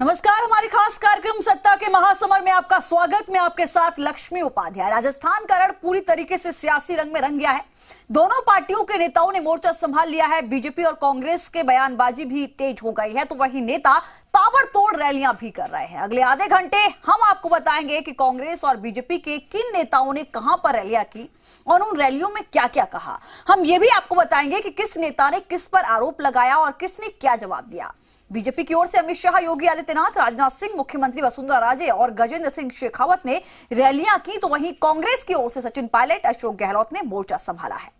नमस्कार, हमारे खास कार्यक्रम सत्ता के महासमर में आपका स्वागत। मैं आपके साथ लक्ष्मी उपाध्याय। राजस्थान का रण पूरी तरीके से सियासी रंग में रंग गया है। दोनों पार्टियों के नेताओं ने मोर्चा संभाल लिया है। बीजेपी और कांग्रेस के बयानबाजी भी तेज हो गई है, तो वहीं नेता ताबड़तोड़ रैलियां भी कर रहे हैं। अगले आधे घंटे हम आपको बताएंगे कि कांग्रेस और बीजेपी के किन नेताओं ने कहां पर रैलियां की और उन रैलियों में क्या क्या कहा। हम ये भी आपको बताएंगे कि किस नेता ने किस पर आरोप लगाया और किसने क्या जवाब दिया। बीजेपी की ओर से अमित शाह, योगी आदित्यनाथ, राजनाथ सिंह, मुख्यमंत्री वसुंधरा राजे और गजेंद्र सिंह शेखावत ने रैलियां की, तो वहीं कांग्रेस की ओर से सचिन पायलट, अशोक गहलोत ने मोर्चा संभाला है।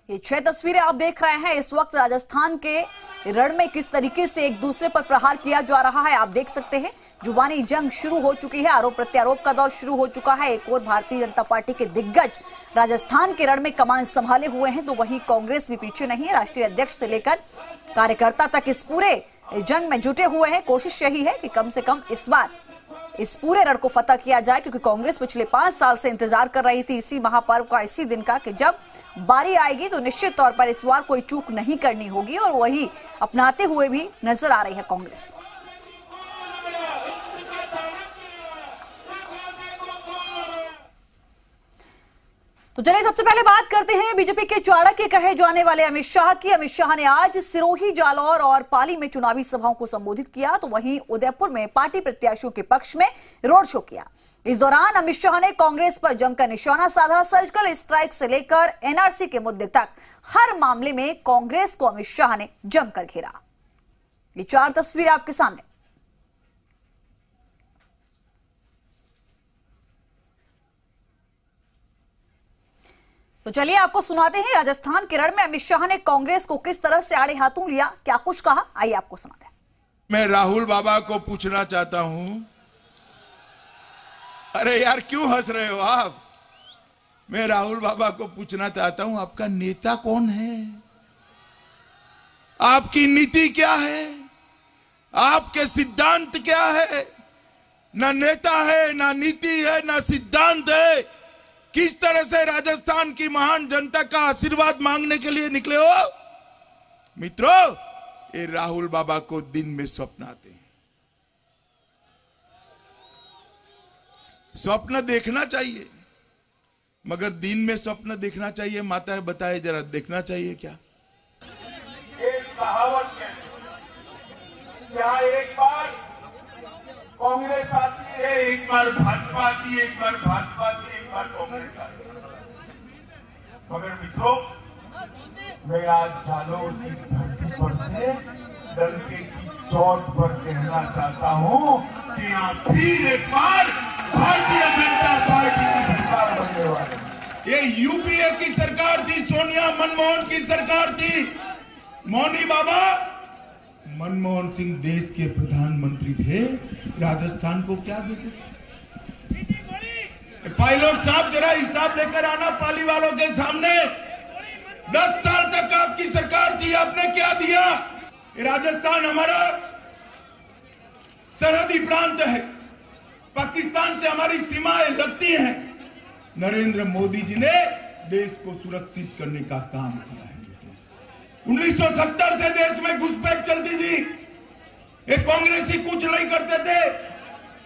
ये 6 तस्वीरें आप देख रहे हैं। इस वक्त राजस्थान के रण में किस तरीके से एक दूसरे पर प्रहार किया जा रहा है आप देख सकते हैं। जुबानी जंग शुरू हो चुकी है, आरोप प्रत्यारोप का दौर शुरू हो चुका है। एक और भारतीय जनता पार्टी के दिग्गज राजस्थान के रण में कमान संभाले हुए हैं, तो वहीं कांग्रेस भी पीछे नहीं है। राष्ट्रीय अध्यक्ष से लेकर कार्यकर्ता तक इस पूरे जंग में जुटे हुए हैं। कोशिश यही है कि कम से कम इस बार इस पूरे रण को फतह किया जाए, क्योंकि कांग्रेस पिछले 5 साल से इंतजार कर रही थी इसी महापर्व का, इसी दिन का, कि जब बारी आएगी तो निश्चित तौर पर इस बार कोई चूक नहीं करनी होगी, और वही अपनाते हुए भी नजर आ रही है कांग्रेस। तो चलिए सबसे पहले बात करते हैं बीजेपी के चाणक्य कहे जाने वाले अमित शाह की। अमित शाह ने आज सिरोही, जालौर और पाली में चुनावी सभाओं को संबोधित किया, तो वहीं उदयपुर में पार्टी प्रत्याशियों के पक्ष में रोड शो किया। इस दौरान अमित शाह ने कांग्रेस पर जमकर निशाना साधा। सर्जिकल स्ट्राइक से लेकर एनआरसी के मुद्दे तक हर मामले में कांग्रेस को अमित शाह ने जमकर घेरा। ये 4 तस्वीरें आपके सामने। तो चलिए आपको सुनाते हैं राजस्थान के रण में अमित शाह ने कांग्रेस को किस तरह से आड़े हाथों लिया, क्या कुछ कहा, आइए आपको सुनाते हैं। मैं राहुल बाबा को पूछना चाहता हूं, अरे यार क्यों हंस रहे हो आप? मैं राहुल बाबा को पूछना चाहता हूं, आपका नेता कौन है? आपकी नीति क्या है? आपके सिद्धांत क्या है? ना नेता है, ना नीति है, ना सिद्धांत है। किस तरह से राजस्थान की महान जनता का आशीर्वाद मांगने के लिए निकले हो? मित्रों, ये राहुल बाबा को दिन में स्वप्न आते हैं। स्वप्न देखना चाहिए, मगर दिन में स्वप्न देखना चाहिए। माता बताए जरा, देखना चाहिए क्या? एक कहावत है, क्या एक बार कांग्रेस आती है, एक बार भाजपा आती है, एक बार भाजपा आती है, एक बार कांग्रेस आती है। मगर मित्रों, मैं आज जालौर की धरती पर से डंके की चोट पर कहना चाहता हूं कि यहाँ फिर एक बार भारतीय जनता पार्टी की सरकार बनने वाली। ये यूपीए की सरकार थी, सोनिया मनमोहन की सरकार थी। मौनी बाबा, मनमोहन सिंह देश के प्रधानमंत्री थे, राजस्थान को क्या देते थे? पायलट साहब जरा हिसाब लेकर आना पाली वालों के सामने। 10 साल तक आपकी सरकार थी, आपने क्या दिया? राजस्थान हमारा सरहदी प्रांत है, पाकिस्तान से हमारी सीमाएं लगती हैं। नरेंद्र मोदी जी ने देश को सुरक्षित करने का काम किया है। 1970 से देश में घुसपैठ चलती थी, ये कांग्रेसी कुछ नहीं करते थे।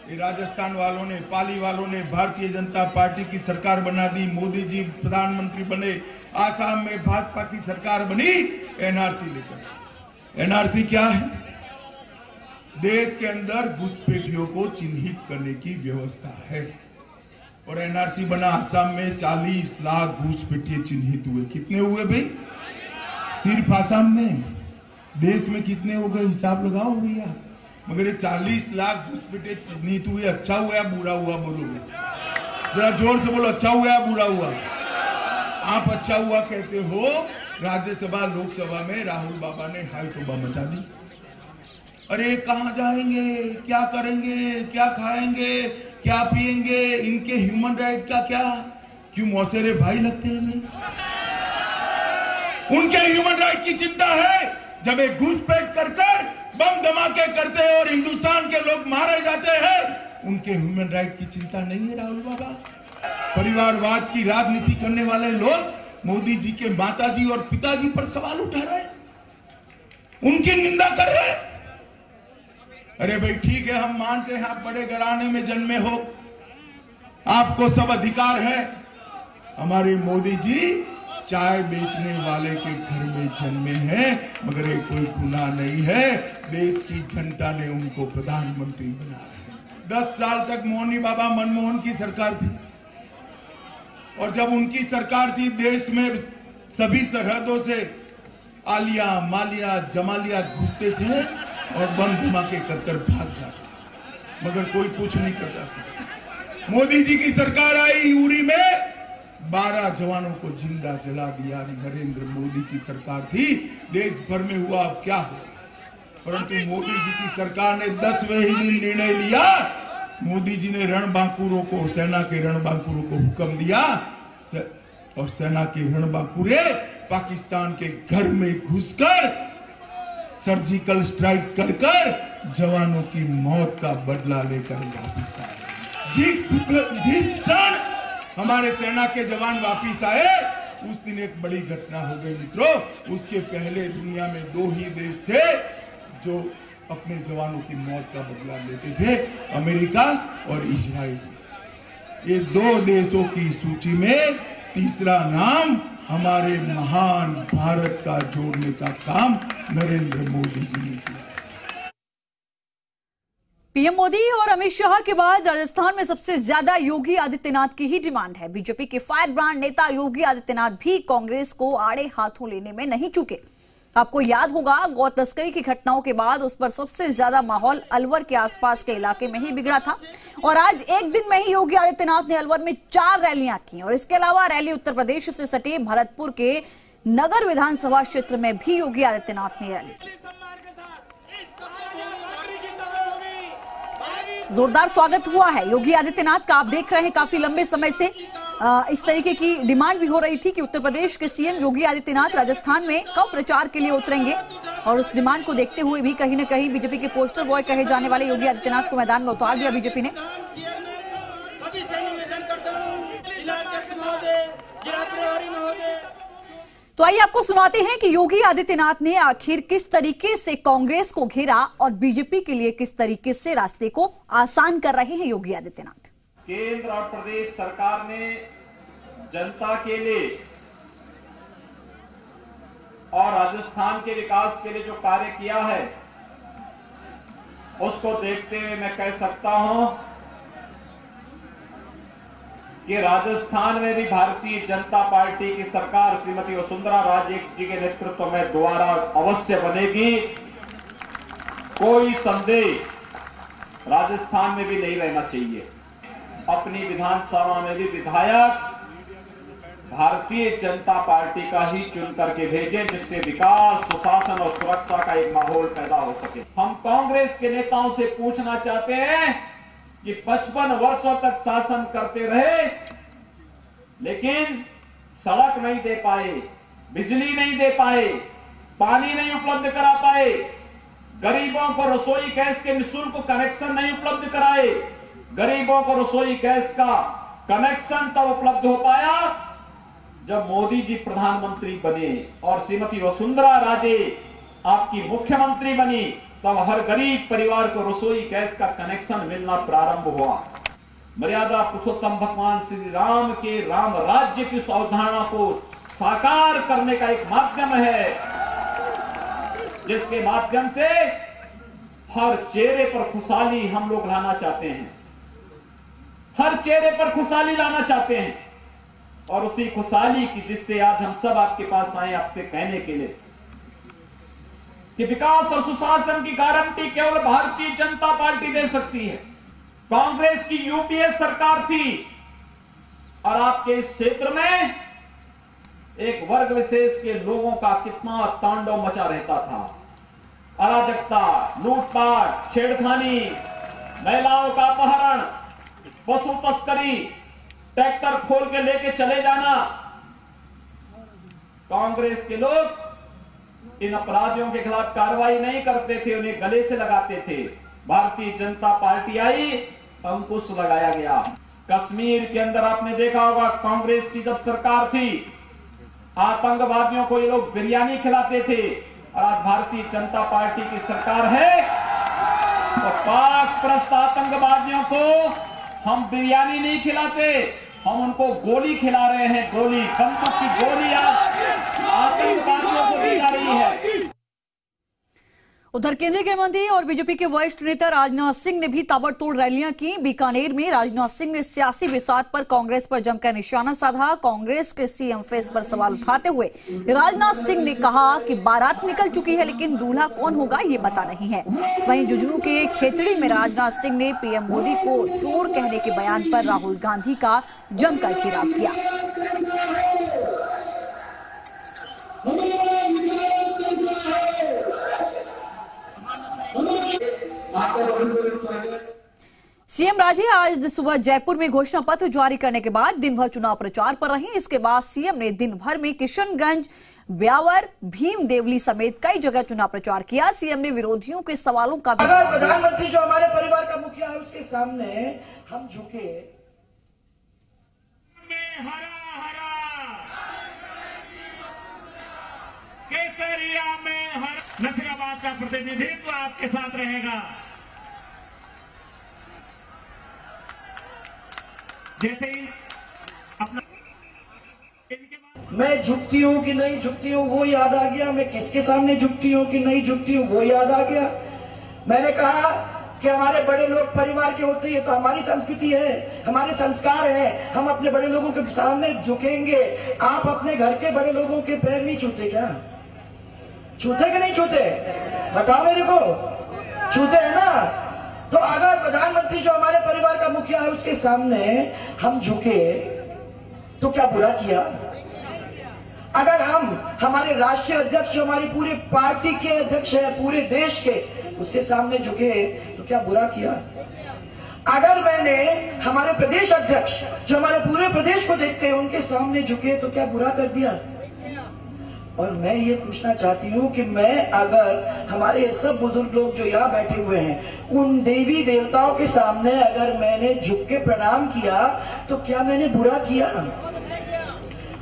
ये राजस्थान वालों ने, पाली वालों ने भारतीय जनता पार्टी की सरकार बना दी। मोदी जी प्रधानमंत्री बने, आसाम में भाजपा की सरकार बनी एनआरसी लेकर। एनआरसी क्या है? देश के अंदर घुसपैठियों को चिन्हित करने की व्यवस्था है, और एनआरसी बना। आसाम में 40 लाख घुसपैठिए चिन्हित हुए। कितने हुए भाई? सिर्फ आसाम में। देश में कितने हो गए हिसाब लगाओ भैया। मगर ये 40 लाख घुसपैठिए चिन्हित हुए। अच्छा हुआ या बुरा हुआ? बोलो जरा जोर से बोलो, अच्छा हुआ या बुरा हुआ? आप अच्छा हुआ कहते हो। राज्यसभा लोकसभा में राहुल बाबा ने हाई तौबा मचा दी। अरे कहां जाएंगे, क्या करेंगे, क्या खाएंगे, क्या पिएंगे, इनके ह्यूमन राइट का क्या? क्यों मौसेरे भाई लगते हैं हमें? उनके ह्यूमन राइट की चिंता है। जब एक घुसपैठ कर बम धमाके करते हैं और हिंदुस्तान के लोग मारे जाते हैं, उनके ह्यूमन राइट की चिंता नहीं है राहुल बाबा। परिवारवाद की राजनीति करने वाले लोग मोदी जी के माताजी और पिताजी पर सवाल उठा रहे हैं। उनकी निंदा कर रहे हैं। अरे भाई ठीक है, हम मानते हैं आप बड़े घराने में जन्मे हो, आपको सब अधिकार है। हमारे मोदी जी चाय बेचने वाले के घर में जन्मे हैं, मगर ये कोई गुनाह नहीं है। देश की जनता ने उनको प्रधानमंत्री बनाया है। 10 साल तक मोहनी बाबा मनमोहन की सरकार थी, और जब उनकी सरकार थी देश में सभी सरहदों से आलिया मालिया जमालिया घुसते थे और बम धमाके कर भाग जाते, मगर कोई कुछ नहीं करता। मोदी जी की सरकार आई, उरी में 12 जवानों को जिंदा जला दिया। नरेंद्र मोदी की सरकार थी, देश भर में हुआ अब क्या होगा। परंतु मोदी जी की सरकार ने 10वें ही दिन निर्णय लिया। मोदी जी ने रणबांकुरों को, सेना के रणबांकुरों को हुक्म दिया, और सेना के रणबांकुरे पाकिस्तान के घर में घुसकर सर्जिकल स्ट्राइक कर जवानों की मौत का बदला लेकर वापिस आए। जिस क्षण हमारे सेना के जवान वापिस आए, उस दिन एक बड़ी घटना हो गई मित्रों। उसके पहले दुनिया में 2 ही देश थे जो अपने जवानों की मौत का बदला लेते थे, अमेरिका और इजराइल। ये 2 देशों की सूची में तीसरा नाम हमारे महान भारत का जोड़ने का काम नरेंद्र मोदी जी ने किया। पीएम मोदी और अमित शाह के बाद राजस्थान में सबसे ज्यादा योगी आदित्यनाथ की ही डिमांड है। बीजेपी के फायर ब्रांड नेता योगी आदित्यनाथ भी कांग्रेस को आड़े हाथों लेने में नहीं चूके। आपको याद होगा, गौ तस्करी की घटनाओं के बाद उस पर सबसे ज्यादा माहौल अलवर के आसपास के इलाके में ही बिगड़ा था, और आज एक दिन में ही योगी आदित्यनाथ ने अलवर में 4 रैलियां की, और इसके अलावा रैली उत्तर प्रदेश से सटे भरतपुर के नगर विधानसभा क्षेत्र में भी योगी आदित्यनाथ ने रैली की। जोरदार स्वागत हुआ है योगी आदित्यनाथ का। आप देख रहे हैं काफी लंबे समय से इस तरीके की डिमांड भी हो रही थी कि उत्तर प्रदेश के सीएम योगी आदित्यनाथ राजस्थान में कब प्रचार के लिए उतरेंगे, और उस डिमांड को देखते हुए भी कहीं न कहीं बीजेपी के पोस्टर बॉय कहे जाने वाले योगी आदित्यनाथ को मैदान में उतार दिया बीजेपी ने। तो आइए आपको सुनाते हैं कि योगी आदित्यनाथ ने आखिर किस तरीके से कांग्रेस को घेरा और बीजेपी के लिए किस तरीके से रास्ते को आसान कर रहे हैं योगी आदित्यनाथ। केंद्र और प्रदेश सरकार ने जनता के लिए और राजस्थान के विकास के लिए जो कार्य किया है, उसको देखते हुए मैं कह सकता हूं कि राजस्थान में भी भारतीय जनता पार्टी की सरकार श्रीमती वसुंधरा राजे जी के नेतृत्व में दोबारा अवश्य बनेगी। कोई संदेह राजस्थान में भी नहीं रहना चाहिए। अपनी विधानसभा में भी विधायक भारतीय जनता पार्टी का ही चुन करके भेजें, जिससे विकास, सुशासन और सुरक्षा का एक माहौल पैदा हो सके। हम कांग्रेस के नेताओं से पूछना चाहते हैं कि 55 वर्षों तक शासन करते रहे, लेकिन सड़क नहीं दे पाए, बिजली नहीं दे पाए, पानी नहीं उपलब्ध करा पाए, गरीबों को रसोई गैस के निःशुल्क कनेक्शन नहीं उपलब्ध कराए। गरीबों को रसोई गैस का कनेक्शन तब उपलब्ध हो पाया जब मोदी जी प्रधानमंत्री बने और श्रीमती वसुंधरा राजे आपकी मुख्यमंत्री बनी, तब हर गरीब परिवार को रसोई गैस का कनेक्शन मिलना प्रारंभ हुआ। मर्यादा पुरुषोत्तम भगवान श्री राम के राम राज्य की अवधारणा को साकार करने का एक माध्यम है, जिसके माध्यम से हर चेहरे पर खुशहाली हम लोग लाना चाहते हैं, हर चेहरे पर खुशहाली लाना चाहते हैं, और उसी खुशहाली की जिससे आज हम सब आपके पास आए आपसे कहने के लिए कि विकास और सुशासन की गारंटी केवल भारतीय जनता पार्टी दे सकती है। कांग्रेस की यूपीए सरकार थी और आपके इस क्षेत्र में एक वर्ग विशेष के लोगों का कितना तांडव मचा रहता था। अराजकता, लूटपाट, छेड़खानी, महिलाओं का अपहरण, पशु तस्करी, ट्रैक्टर खोल के लेके चले जाना। कांग्रेस के लोग इन अपराधियों के खिलाफ कार्रवाई नहीं करते थे, उन्हें गले से लगाते थे। भारतीय जनता पार्टी आई, अंकुश लगाया गया। कश्मीर के अंदर आपने देखा होगा, कांग्रेस की जब सरकार थी, आतंकवादियों को ये लोग बिरयानी खिलाते थे, और आज भारतीय जनता पार्टी की सरकार है, तो पाक परस्त आतंकवादियों को हम बिरयानी नहीं खिलाते, हम उनको गोली खिला रहे हैं। गोली, बंदूक की गोली आतंकवादियों को दी जा रही है। उधर केंद्रीय गृह मंत्री और बीजेपी के वरिष्ठ नेता राजनाथ सिंह ने भी ताबड़तोड़ रैलियां की। बीकानेर में राजनाथ सिंह ने सियासी बिसात पर कांग्रेस पर जमकर निशाना साधा। कांग्रेस के सीएम फेस पर सवाल उठाते हुए राजनाथ सिंह ने कहा कि बारात निकल चुकी है, लेकिन दूल्हा कौन होगा ये पता नहीं है। वहीं झुंझुनू के खेतड़ी में राजनाथ सिंह ने पीएम मोदी को चोर कहने के बयान पर राहुल गांधी का जमकर घेराव किया। सीएम राजे आज सुबह जयपुर में घोषणा पत्र जारी करने के बाद दिन भर चुनाव प्रचार पर रहे। इसके बाद सीएम ने दिन भर में किशनगंज, ब्यावर, भीम देवली समेत कई जगह चुनाव प्रचार किया। सीएम ने विरोधियों के सवालों का भी अगर प्रधानमंत्री जो हमारे परिवार का मुखिया है उसके सामने हम झुके, केसरिया में नसीराबाद का प्रतिनिधित्व आपके साथ रहेगा। जैसे ही अपना मैं झुकती हूँ कि नहीं झुकती हूँ वो याद आ गया, मैं किसके सामने झुकती हूँ कि नहीं झुकती हूँ वो याद आ गया। मैंने कहा कि हमारे बड़े लोग परिवार के होते हैं, तो हमारी संस्कृति है, हमारे संस्कार है, हम अपने बड़े लोगों के सामने झुकेंगे। आप अपने घर के बड़े लोगों के पैर नहीं छूते क्या? छूते कि नहीं छूते? बताओ मेरे को, छूते है ना? तो अगर प्रधानमंत्री जो हमारे परिवार का मुखिया है उसके सामने हम झुके तो क्या बुरा किया? अगर हम हमारे राष्ट्रीय अध्यक्ष जो हमारी पूरी पार्टी के अध्यक्ष है पूरे देश के, उसके सामने झुके तो क्या बुरा किया? अगर मैंने हमारे प्रदेश अध्यक्ष जो हमारे पूरे प्रदेश को देखते हैं उनके सामने झुके तो क्या बुरा कर दिया? और मैं ये पूछना चाहती हूँ कि मैं अगर हमारे सब बुजुर्ग लोग जो यहाँ बैठे हुए हैं उन देवी देवताओं के सामने अगर मैंने झुक के प्रणाम किया तो क्या मैंने बुरा किया?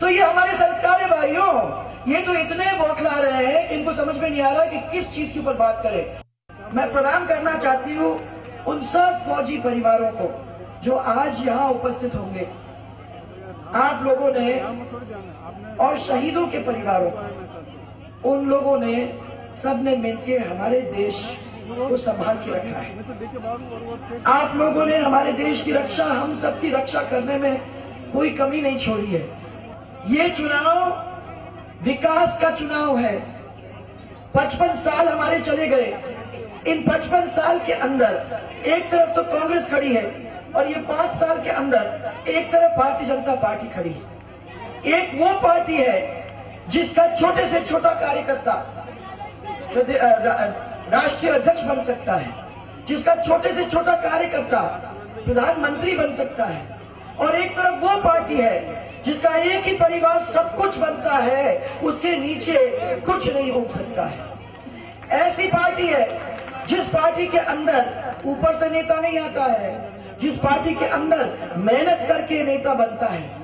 तो ये हमारे संस्कार है भाइयों। ये तो इतने बौखला रहे हैं कि इनको समझ में नहीं आ रहा कि किस चीज के ऊपर बात करें। मैं प्रणाम करना चाहती हूँ उन सब फौजी परिवारों को जो आज यहाँ उपस्थित होंगे, आप लोगों ने, और शहीदों के परिवारों, उन लोगों ने सबने मिलकर हमारे देश को संभाल के रखा है। आप लोगों ने हमारे देश की रक्षा, हम सबकी रक्षा करने में कोई कमी नहीं छोड़ी है। ये चुनाव विकास का चुनाव है। 55 साल हमारे चले गए। इन 55 साल के अंदर एक तरफ तो कांग्रेस खड़ी है और ये 5 साल के अंदर एक तरफ भारतीय जनता पार्टी खड़ी है। एक वो पार्टी है जिसका छोटे से छोटा कार्यकर्ता राष्ट्रीय अध्यक्ष बन सकता है, जिसका छोटे से छोटा कार्यकर्ता प्रधानमंत्री बन सकता है, और एक तरफ वो पार्टी है जिसका एक ही परिवार सब कुछ बनता है, उसके नीचे कुछ नहीं हो सकता है। ऐसी पार्टी है जिस पार्टी के अंदर ऊपर से नेता नहीं आता है, जिस पार्टी के अंदर मेहनत करके नेता बनता है।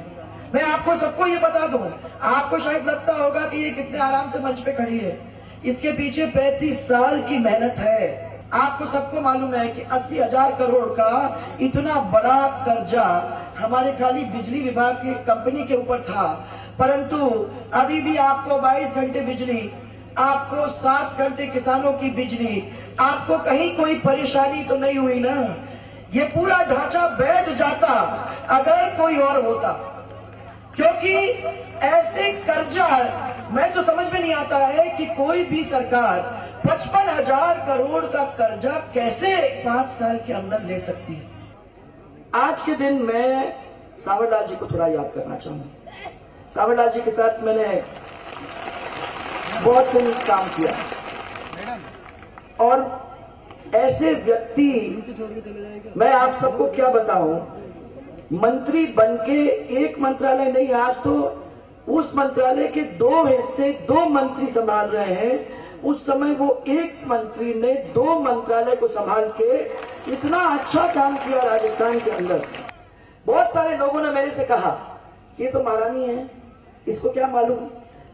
मैं आपको सबको ये बता दूं, आपको शायद लगता होगा कि ये कितने आराम से मंच पे खड़ी है, इसके पीछे 35 साल की मेहनत है। आपको सबको मालूम है कि 80,000 करोड़ का इतना बड़ा कर्जा हमारे खाली बिजली विभाग की कंपनी के ऊपर था, परंतु अभी भी आपको 22 घंटे बिजली, आपको 7 घंटे किसानों की बिजली, आपको कहीं कोई परेशानी तो नहीं हुई ना? ये पूरा ढांचा बैठ जाता अगर कोई और होता, क्योंकि ऐसे कर्जा मैं तो समझ में नहीं आता है कि कोई भी सरकार 55,000 करोड़ का कर्जा कैसे 5 साल के अंदर ले सकती है। आज के दिन मैं सावरलाल जी को थोड़ा याद करना चाहूंगा। सावरलाल जी के साथ मैंने बहुत दिन काम किया और ऐसे व्यक्ति, मैं आप सबको क्या बताऊं, मंत्री बनके एक मंत्रालय नहीं, आज तो उस मंत्रालय के 2 हिस्से 2 मंत्री संभाल रहे हैं। उस समय वो एक मंत्री ने 2 मंत्रालय को संभाल के इतना अच्छा काम किया राजस्थान के अंदर। बहुत सारे लोगों ने मेरे से कहा ये तो महारानी है, इसको क्या मालूम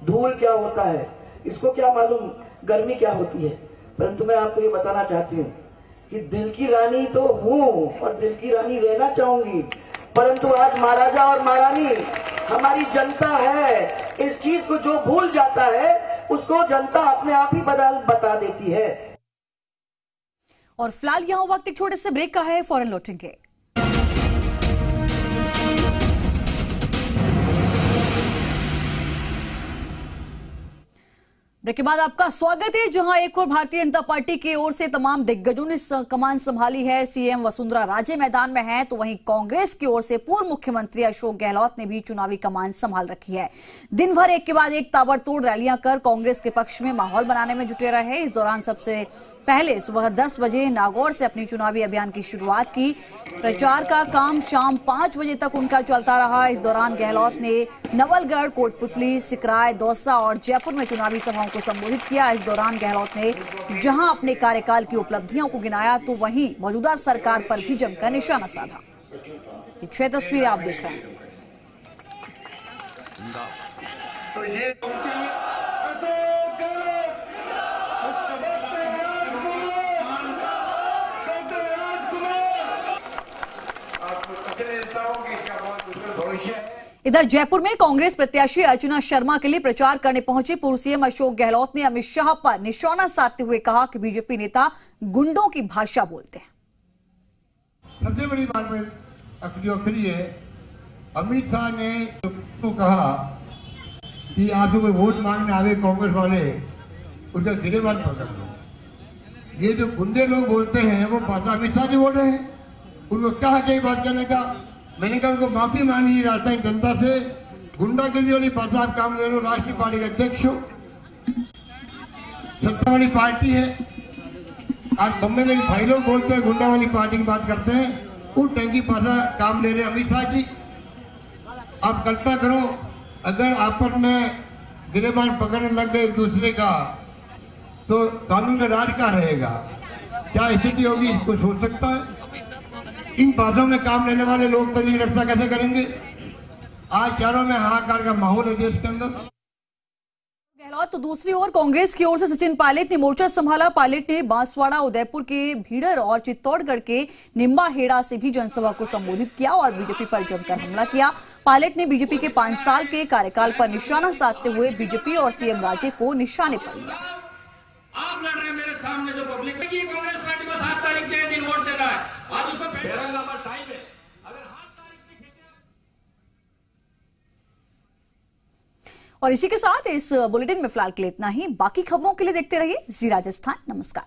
धूल क्या होता है, इसको क्या मालूम गर्मी क्या होती है। परंतु मैं आपको ये बताना चाहती हूँ कि दिल की रानी तो हूँ और दिल की रानी रहना चाहूंगी, परंतु आज महाराजा और महारानी हमारी जनता है। इस चीज को जो भूल जाता है उसको जनता अपने आप ही बता देती है। और फिलहाल यहाँ वक्त एक छोटे से ब्रेक का है, फौरन लौटेंगे। ब्रेक के बाद आपका स्वागत है, जहां एक और भारतीय जनता पार्टी की ओर से तमाम दिग्गजों ने कमान संभाली है। सीएम वसुंधरा राजे मैदान में हैं, तो वहीं कांग्रेस की ओर से पूर्व मुख्यमंत्री अशोक गहलोत ने भी चुनावी कमान संभाल रखी है। दिन भर एक के बाद एक ताबड़तोड़ रैलियां कर कांग्रेस के पक्ष में माहौल बनाने में जुटे रहे। इस दौरान सबसे पहले सुबह 10 बजे नागौर से अपनी चुनावी अभियान की शुरुआत की। प्रचार का काम शाम 5 बजे तक उनका चलता रहा। इस दौरान गहलोत ने नवलगढ़, कोटपुतली, सिकराय, दौसा और जयपुर में चुनावी सभाओं को संबोधित किया। इस दौरान गहलोत ने जहां अपने कार्यकाल की उपलब्धियों को गिनाया, तो वहीं मौजूदा सरकार पर भी जमकर निशाना साधा। ये 6 तस्वीरें आप देख रहे हैं। तो ये इधर जयपुर में कांग्रेस प्रत्याशी अर्चना शर्मा के लिए प्रचार करने पहुंचे पूर्व सीएम अशोक गहलोत ने अमित शाह पर निशाना साधते हुए कहा कि बीजेपी नेता गुंडों की भाषा बोलते हैं। सबसे बड़ी बात में अखरी है, अमित शाह ने तो कहा कि आप जो वोट मांगने आवे कांग्रेस वाले, उनका गिरेबान पकड़ लो। ये जो गुंडे लोग बोलते हैं वो भाषा अमित शाह जी बोल रहे हैं, उनको क्या है बात करने का। मैंने कहा उनको माफी मांगी राजस्थान जनता से। गुंडागर्दी वाली भाषा आप काम ले लो, राष्ट्रीय पार्टी के अध्यक्ष हो, सत्ता वाली पार्टी है। आज बम्बे में भाई लोग बोलते हैं गुंडा वाली पार्टी की बात करते हैं, वो टंकी भाषा काम ले रहे अमित शाह जी। आप कल्पना करो, अगर आपस में गिरेबान पकड़ने लग गए एक दूसरे का, तो कानून का राज क्या रहेगा, क्या स्थिति होगी, इसको सोच सकता है। इन भाषाओं में काम लेने वाले लोग तो नहीं रक्षा कैसे करेंगे। आज चारों में हाहाकार का माहौल है देश के अंदर। गहलोत तो दूसरी ओर कांग्रेस की ओर से सचिन पायलट ने मोर्चा संभाला। पायलट ने बांसवाड़ा, उदयपुर के भीड़र और चित्तौड़गढ़ के निम्बाहेड़ा से भी जनसभा को संबोधित किया और बीजेपी पर जमकर हमला किया। पायलट ने बीजेपी के 5 साल के कार्यकाल पर निशाना साधते हुए बीजेपी और सीएम राजे को निशाने पर लिया। आप लड़ रहे हैं मेरे सामने, जो पब्लिक की कांग्रेस पार्टी को 7 तारीख के दिन वोट देना है, आज उसको टाइम है, अगर 8 तारीख की और इसी के साथ इस बुलेटिन में फिलहाल के लिए इतना ही। बाकी खबरों के लिए देखते रहिए जी राजस्थान। नमस्कार।